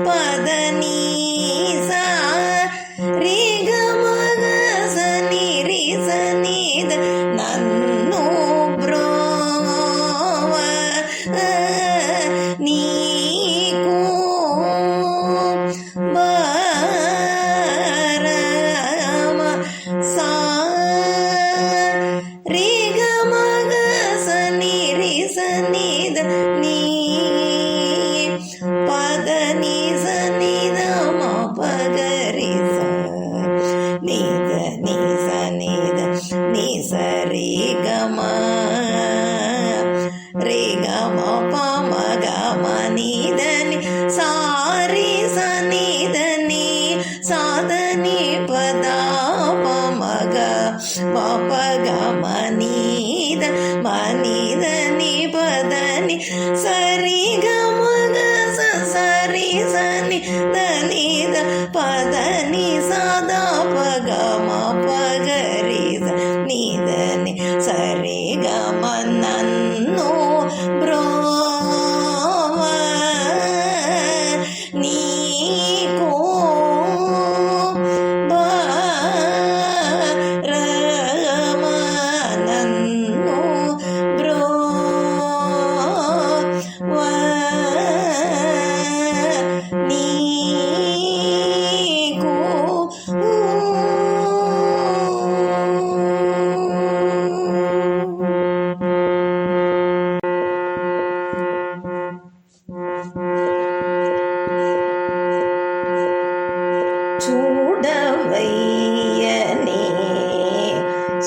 పదని సా రే గ మ గ మపగ మనీద మనీద ని పదని సరి గమగ సరి సని దనిద పదని సదా పగ మపగరిద నిదని సరి గమ నన్ను బ్రోవ నీకో నన్ను బ్రోవ నీకు చూడవయ్యని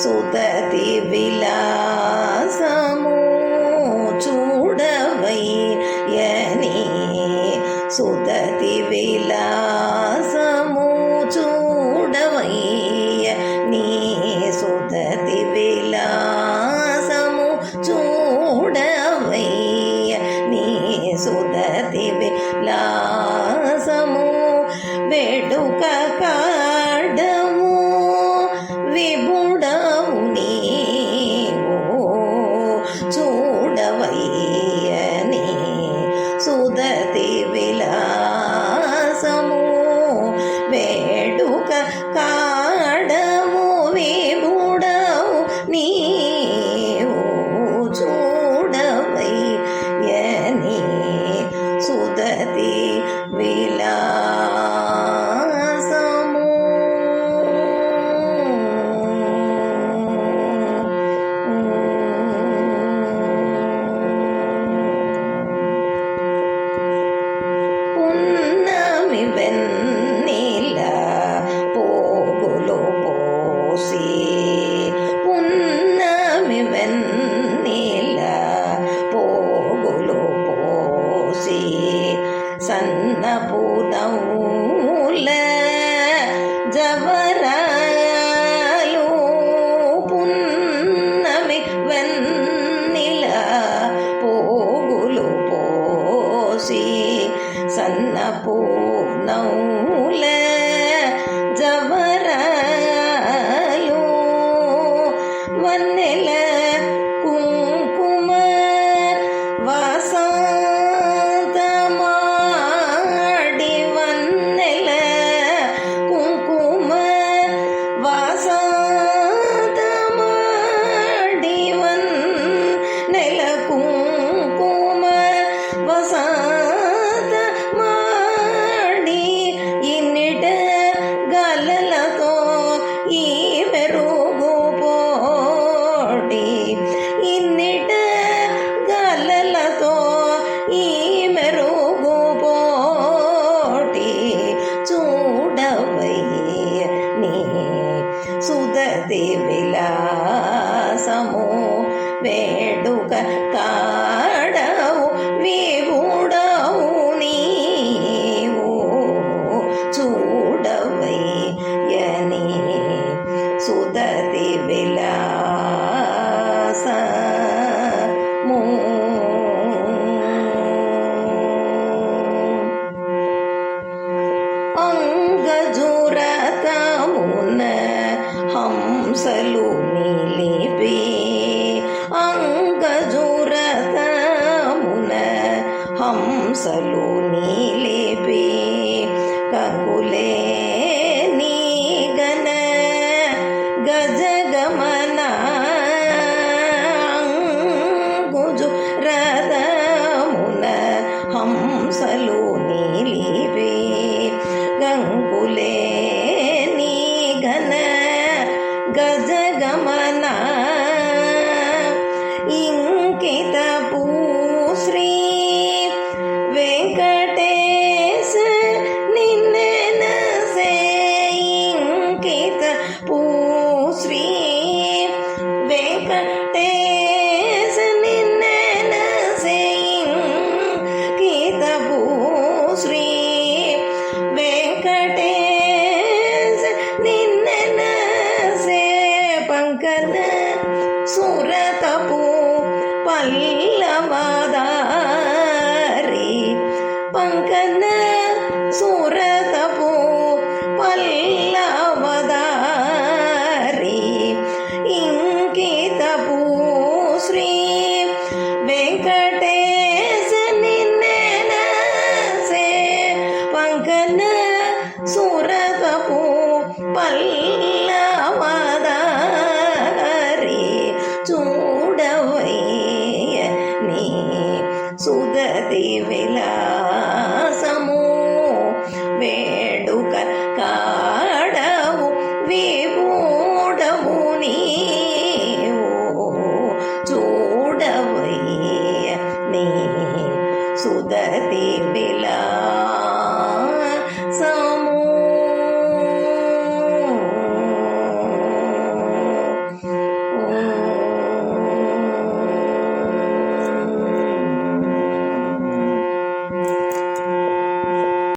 సుదతి విలాసము చూడవయ్యని సుదతి విలాసము చూడవయ్యని సుదతి విలాసము చూడవయ్యని సుదతి విలాసము వేడుక కాడము విభుడవు నీవు చూడవయ్యని సుదతి విలాసము వేడుక కాడము విభుడవు నీవు చూడవయ్యని సుదతి విలాసము పున్నమి వెన్నెల పోగులు పోసి పున్నమి వెన్నెల పోగులు పోసి సన్నపు నవ్వుల జవరాలు పున్నమి వెన్నెల పోగులు పోసి సన్నపు నవ్వుల జవరాలు వన్నెల కుంకుమ వాసంతమాడి వన్నెల కుంకుమ వాసంతమాడి వన్నెల కుంకుమ వాసంతమాడి ఇన్నిట గలలతో ఈ మెరుగు పోటి ఇన్నిట గలలతో ఈ మెరుగు పోటి చూడవయ్యని సుదతి విలాసము వేడుక కాడవు విభుడవు నీవు చూడవయ్యని సుదతి విలాసము అంగజురతమున హంసలు నిలిపి అంగజురతమున హంసలు నిలిపి కకులే నీగన గజగమన అంగుజురతమున హంసలు నిలిపి గంగులే నీగన గజగమన ఇంకిత పూశ్రీ వెంకటేశ నిన్నెన సే ఇంకిత పూశ్రీ వెంకటేశ నిన్నెన సే ఇంకిత పూశ్రీ వెంకటేశ నిన్నెన సే ఓడవు నీ